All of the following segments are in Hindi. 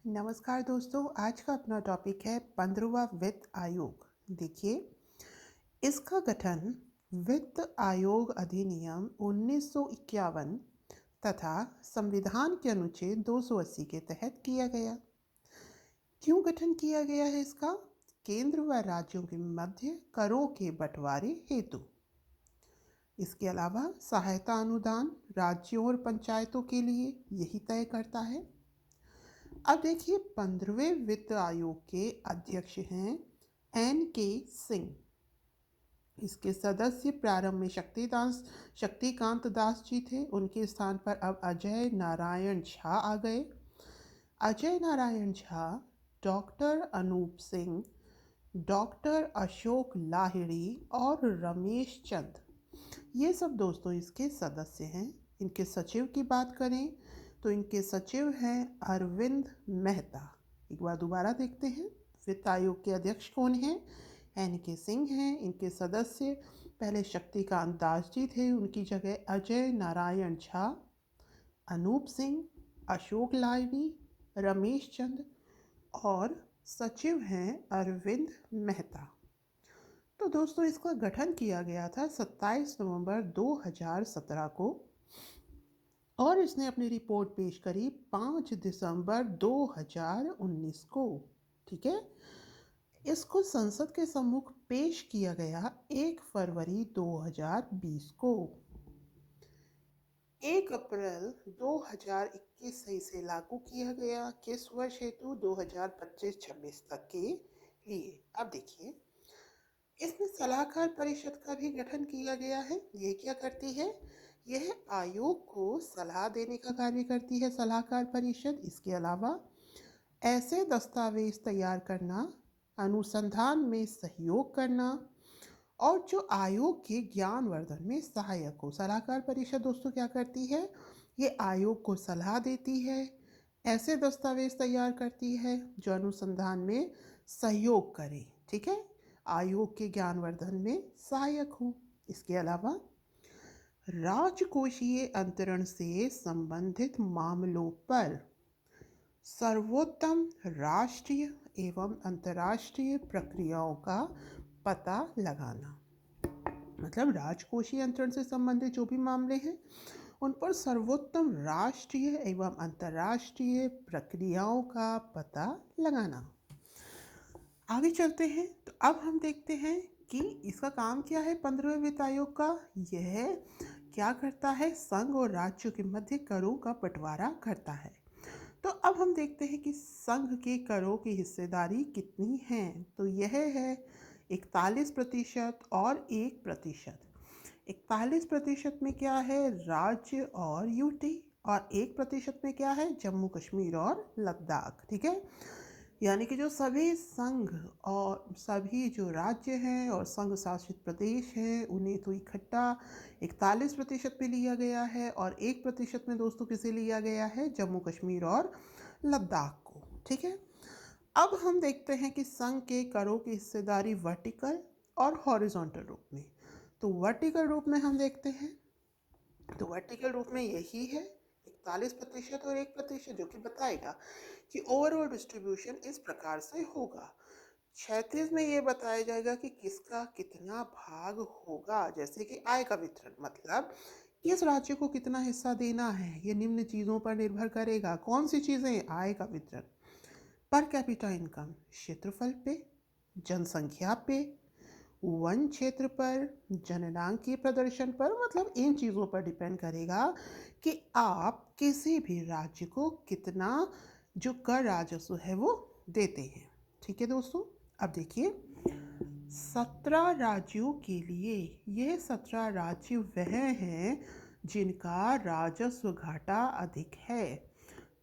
नमस्कार दोस्तों, आज का अपना टॉपिक है 15वां वित्त आयोग। देखिए, इसका गठन वित्त आयोग अधिनियम 1951 तथा संविधान के अनुच्छेद 280 के तहत किया गया। क्यों गठन किया गया है इसका? केंद्र व राज्यों के मध्य करों के बंटवारे हेतु। इसके अलावा सहायता अनुदान राज्यों और पंचायतों के लिए यही तय करता है। अब देखिए, 15वें वित्त आयोग के अध्यक्ष हैं N.K. सिंह। इसके सदस्य प्रारंभ में शक्तिकांत दास जी थे, उनके स्थान पर अब अजय नारायण झा आ गए। अजय नारायण झा, डॉक्टर अनूप सिंह, डॉक्टर अशोक लाहिड़ी और रमेश चंद, ये सब दोस्तों इसके सदस्य हैं। इनके सचिव की बात करें तो इनके सचिव हैं अरविंद मेहता। एक बार दोबारा देखते हैं, वित्त आयोग के अध्यक्ष कौन हैं? N.K. सिंह हैं। इनके सदस्य पहले शक्तिकांत दास जी थे, उनकी जगह अजय नारायण झा, अनूप सिंह, अशोक लाहिड़ी, रमेश चंद और सचिव हैं अरविंद मेहता। तो दोस्तों इसका गठन किया गया था 27 नवंबर 2017 को और इसने अपनी रिपोर्ट पेश करी 5 दिसंबर 2019 को। ठीक है, इसको संसद के सम्मुख पेश किया गया 1 फरवरी 2020 को। 1 अप्रैल 2021 से इसे लागू किया गया। किस वर्ष हेतु? 2025-26 तक के लिए। अब देखिए, इसमें सलाहकार परिषद का भी गठन किया गया है। ये क्या करती है? यह आयोग को सलाह देने का कार्य करती है, सलाहकार परिषद। इसके अलावा ऐसे दस्तावेज तैयार करना, अनुसंधान में सहयोग करना और जो आयोग के ज्ञानवर्धन में सहायक हो। सलाहकार परिषद दोस्तों क्या करती है? ये आयोग को सलाह देती है, ऐसे दस्तावेज तैयार करती है जो अनुसंधान में सहयोग करें। ठीक है, आयोग के ज्ञानवर्धन में सहायक हो। इसके अलावा राजकोषीय अंतरण से संबंधित मामलों पर सर्वोत्तम राष्ट्रीय एवं अंतर्राष्ट्रीय प्रक्रियाओं का पता लगाना। मतलब राजकोषीय अंतरण से संबंधित जो भी मामले हैं उन पर सर्वोत्तम राष्ट्रीय एवं अंतर्राष्ट्रीय प्रक्रियाओं का पता लगाना। आगे चलते हैं तो अब हम देखते हैं कि इसका काम क्या है 15वें वित्त आयोग का। यह क्या करता है? संघ और राज्यों के मध्य करों का बंटवारा करता है। तो अब हम देखते हैं कि संघ के करों की हिस्सेदारी कितनी है। तो यह है 41% और 1%। 41% में क्या है? राज्य और यूटी, और 1% में क्या है? जम्मू कश्मीर और लद्दाख। ठीक है, यानी कि जो सभी संघ और सभी जो राज्य हैं और संघ शासित प्रदेश हैं उन्हें तो इकट्ठा 41% में लिया गया है और 1% में दोस्तों किसे लिया गया है? जम्मू कश्मीर और लद्दाख को। ठीक है, अब हम देखते हैं कि संघ के करों की हिस्सेदारी वर्टिकल और हॉरिजॉन्टल रूप में। तो वर्टिकल रूप में हम देखते हैं, तो वर्टिकल रूप में यही है 41% और 1%, जो कि बताएगा कि ओवरऑल डिस्ट्रीब्यूशन इस प्रकार से होगा। क्षैतिज में ये बताया जाएगा कि किसका कितना भाग होगा, जैसे कि आय का वितरण, मतलब किस राज्य को कितना हिस्सा देना है, ये निम्न चीज़ों पर निर्भर करेगा। कौन सी चीज़ें? आय का वितरण, पर कैपिटा इनकम, क्षेत्रफल पे, जनसंख्या पे, वन क्षेत्र पर, जननांकीय प्रदर्शन पर, मतलब इन चीज़ों पर डिपेंड करेगा कि आप किसी भी राज्य को कितना जो कर राजस्व है वो देते हैं। ठीक है दोस्तों, अब देखिए 17 राज्यों के लिए, ये 17 राज्य वह हैं जिनका राजस्व घाटा अधिक है।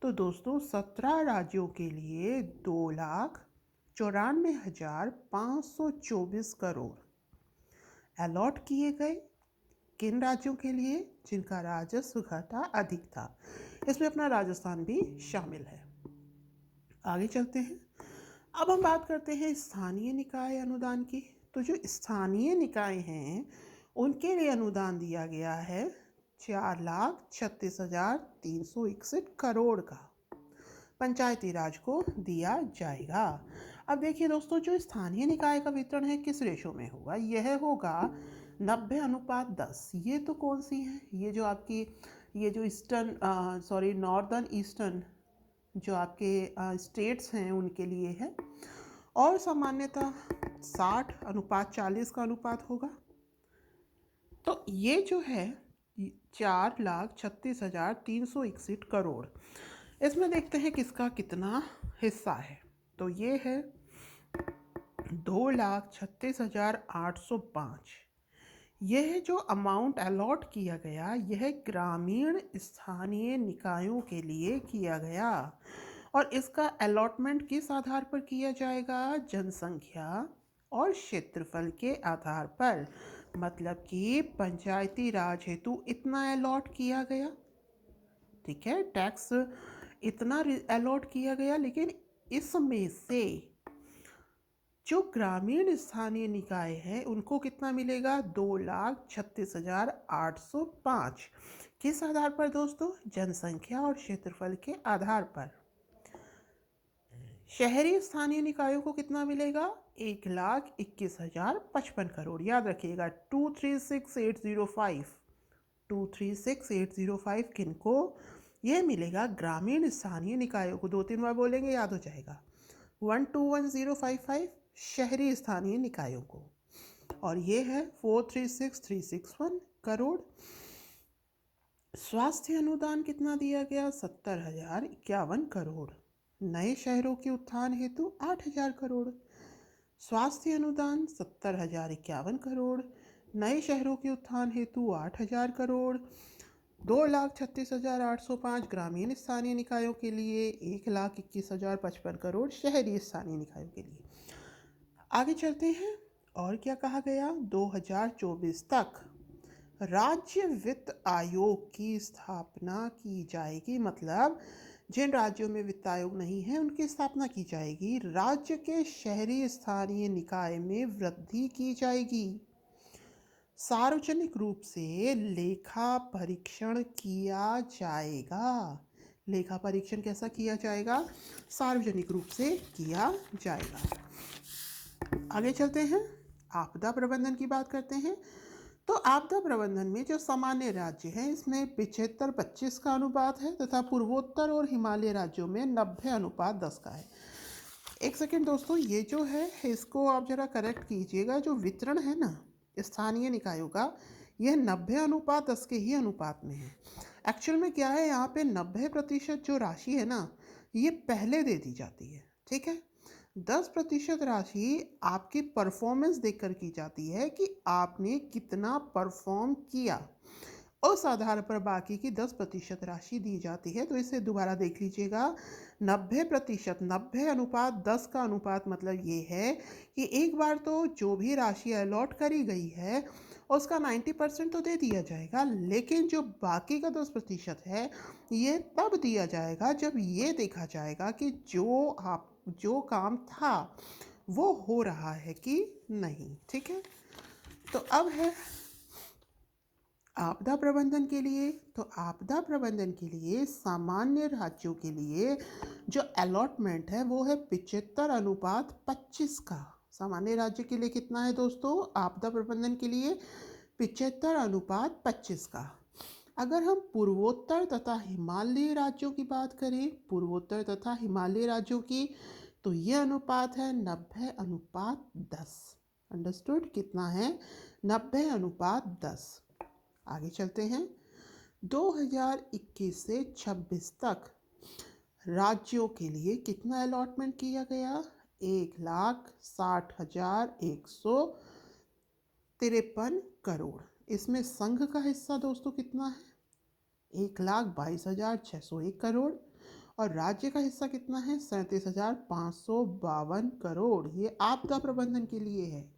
तो दोस्तों 17 राज्यों के लिए 2,94,524 करोड़ अलॉट किए गए। किन राज्यों के लिए? जिनका राजस्व घाटा अधिक था। इसमें अपना राजस्थान भी शामिल है। आगे चलते हैं, अब हम बात करते हैं स्थानीय निकाय अनुदान की। तो जो स्थानीय निकाय हैं उनके लिए अनुदान दिया गया है 4,36,361 करोड़ का। पंचायती राज को दिया जाएगा। अब देखिए दोस्तों, जो स्थानीय निकाय का वितरण है किस रेशो में होगा, यह होगा 90:10। ये तो कौन सी है, ये जो आपकी ये जो नॉर्दर्न ईस्टर्न जो आपके स्टेट्स हैं उनके लिए है। और सामान्यतः 60:40 का अनुपात होगा। तो ये जो है 4,36,361 करोड़। इसमें देखते हैं किसका कितना हिस्सा है। तो ये है 2,36,805। यह जो अमाउंट अलॉट किया गया, यह ग्रामीण स्थानीय निकायों के लिए किया गया। और इसका अलॉटमेंट किस आधार पर किया जाएगा, जनसंख्या और क्षेत्रफल के आधार पर। मतलब कि पंचायती राज हेतु इतना अलॉट किया गया, ठीक है, टैक्स इतना अलॉट किया गया, लेकिन इसमें से जो ग्रामीण स्थानीय निकाय है उनको कितना मिलेगा, 2,36,805। किस आधार पर दोस्तों, जनसंख्या और क्षेत्रफल के आधार पर। शहरी स्थानीय निकायों को कितना मिलेगा, 1,21,055 करोड़। याद रखिएगा 236,805, 236,805 किनको, यह मिलेगा ग्रामीण स्थानीय निकायों को। 2-3 बार बोलेंगे याद हो जाएगा। 121,055 शहरी स्थानीय निकायों को, और ये है 436,361 करोड़। स्वास्थ्य अनुदान कितना दिया गया, 70,051 करोड़। नए शहरों के उत्थान हेतु 8,000 करोड़। स्वास्थ्य अनुदान 70,051 करोड़, नए शहरों के उत्थान हेतु 8,000 करोड़। 2,36,805 ग्रामीण स्थानीय निकायों के लिए, 1,21,055 करोड़ शहरी स्थानीय निकायों के लिए। आगे चलते हैं, और क्या कहा गया, 2024 तक राज्य वित्त आयोग की स्थापना की जाएगी। मतलब जिन राज्यों में वित्त आयोग नहीं है उनकी स्थापना की जाएगी। राज्य के शहरी स्थानीय निकाय में वृद्धि की जाएगी। सार्वजनिक रूप से लेखा परीक्षण किया जाएगा। लेखा परीक्षण कैसा किया जाएगा, सार्वजनिक रूप से किया जाएगा। आगे चलते हैं, आपदा प्रबंधन की बात करते हैं। तो आपदा प्रबंधन में जो सामान्य राज्य हैं इसमें 75:25 का अनुपात है, तथा पूर्वोत्तर और हिमालय राज्यों में 90:10 का है। एक सेकेंड दोस्तों, ये जो है इसको आप जरा करेक्ट कीजिएगा। जो वितरण है ना स्थानीय निकायों का, यह 90:10 के ही अनुपात में है। एक्चुअल में क्या है, यहाँ पे 90% जो राशि है ना, ये पहले दे दी जाती है, ठीक है। 10% राशि आपकी परफॉर्मेंस देखकर की जाती है कि आपने कितना परफॉर्म किया। उस आधार पर बाकी की 10% राशि दी जाती है। तो इसे दोबारा देख लीजिएगा, 90%, 90:10 का अनुपात मतलब ये है कि एक बार तो जो भी राशि अलॉट करी गई है उसका 90% तो दे दिया जाएगा, लेकिन जो बाकी का 10% है ये तब दिया जाएगा जब ये देखा जाएगा कि जो काम था वो हो रहा है कि नहीं, ठीक है। तो अब है आपदा प्रबंधन के लिए। तो आपदा प्रबंधन के लिए सामान्य राज्यों के लिए जो अलॉटमेंट है वो है 75:25 का। सामान्य राज्य के लिए कितना है दोस्तों, आपदा प्रबंधन के लिए 75:25 का। अगर हम पूर्वोत्तर तथा हिमालयी राज्यों की बात करें, पूर्वोत्तर तथा हिमालयी राज्यों की, तो ये अनुपात है 90:10। अंडरस्टूड, कितना है, 90:10। आगे चलते हैं, 2021 से 26 तक राज्यों के लिए कितना अलॉटमेंट किया गया, 1,60,153 करोड़। इसमें संघ का हिस्सा दोस्तों कितना है, 1,22,601 करोड़। और राज्य का हिस्सा कितना है, 37,552 करोड़। ये आपदा प्रबंधन के लिए है,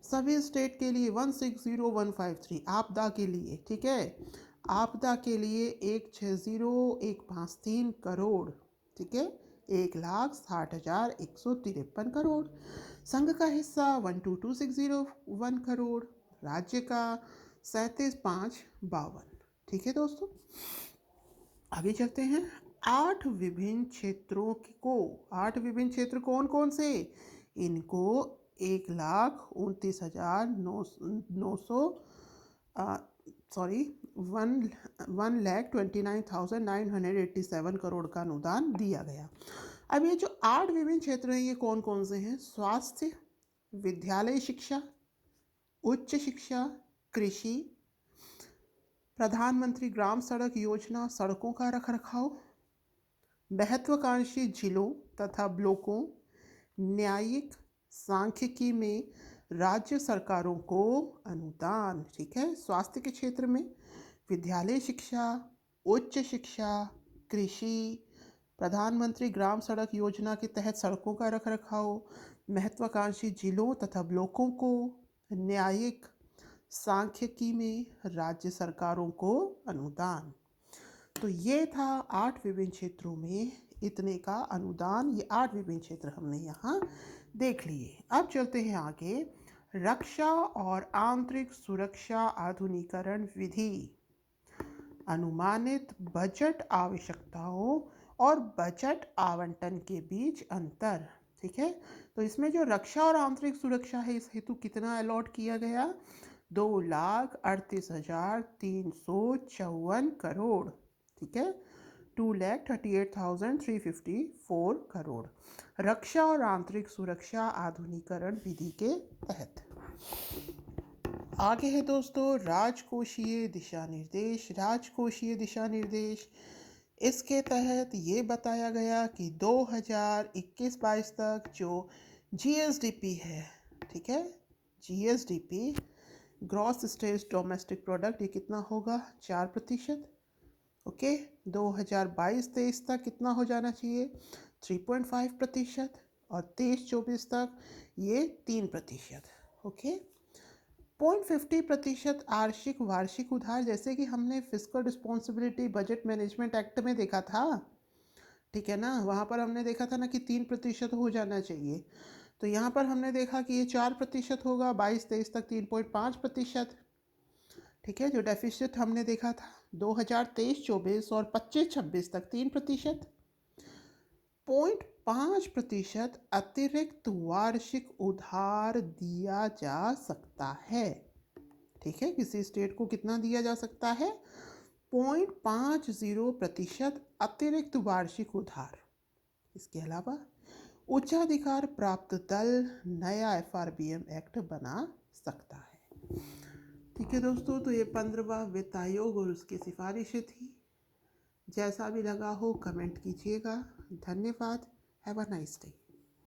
सभी स्टेट के लिए 160,153 आपदा के लिए, ठीक है। आपदा के लिए 160,153 करोड़, ठीक है, 1,60,153 करोड़। संघ का हिस्सा 122,601 करोड़, राज्य का 37,552, ठीक है दोस्तों। आगे चलते हैं, 8 विभिन्न क्षेत्रों को, 8 विभिन्न क्षेत्र कौन कौन से, इनको 1,29,900 1,29,987 करोड़ का अनुदान दिया गया। अब ये जो 8 विभिन्न क्षेत्र हैं ये कौन कौन से हैं? स्वास्थ्य, विद्यालय शिक्षा, उच्च शिक्षा, कृषि, प्रधानमंत्री ग्राम सड़क योजना सड़कों का रखरखाव, महत्वाकांक्षी जिलों तथा ब्लॉकों, न्यायिक सांख्यिकी में राज्य सरकारों को अनुदान। ठीक है, स्वास्थ्य के क्षेत्र में विद्यालय शिक्षा, उच्च शिक्षा, कृषि, प्रधानमंत्री ग्राम सड़क योजना के तहत सड़कों का रखरखाव, महत्वाकांक्षी जिलों तथा ब्लॉकों को, न्यायिक सांख्यिकी में राज्य सरकारों को अनुदान। तो ये था 8 विभिन्न क्षेत्रों में इतने का अनुदान। ये 8 विभिन्न क्षेत्र हमने यहाँ देख लिए। अब चलते हैं आगे। रक्षा और आंतरिक सुरक्षा आधुनिकीकरण विधि, अनुमानित बजट आवश्यकताओं और बजट आवंटन के बीच अंतर। ठीक है, तो इसमें जो रक्षा और आंतरिक सुरक्षा है इस हेतु कितना अलॉट किया गया? 2,38,354 करोड़। ठीक है, 2,38,354 करोड़ रक्षा और आंतरिक सुरक्षा आधुनिकीकरण विधि के तहत। आगे है दोस्तों राजकोषीय दिशा निर्देश। राजकोषीय दिशा निर्देश, इसके तहत ये बताया गया कि 2021-22 तक जो जीएसडीपी है, ठीक है, GSDP gross state domestic product, ये कितना होगा? 4%। ओके, 2022-23 तक कितना हो जाना चाहिए? 3.5%। और 23-24 तक ये 3%। ओके, 0.50% वार्षिक उधार, जैसे कि हमने fiscal responsibility budget management act में देखा था। ठीक है ना, वहाँ पर हमने देखा था ना कि 3% हो जाना चाहिए। तो यहाँ पर हमने देखा कि ये 4% होगा, 22-23 तक 3.5%। ठीक है, जो डेफिसिट हमने देखा था 2023-24 और 25-26 तक 3%। 0.5% अतिरिक्त वार्षिक उधार दिया जा सकता है। ठीक है, किसी स्टेट को कितना दिया जा सकता है? 0.50% अतिरिक्त वार्षिक उधार। इसके अलावा उच्चाधिकार प्राप्त दल नया एफआरबीएम एक्ट बना सकता है। ठीक है दोस्तों, तो ये 15वां वित्त आयोग और उसकी सिफारिशें थी। जैसा भी लगा हो कमेंट कीजिएगा। धन्यवाद। Have a nice day.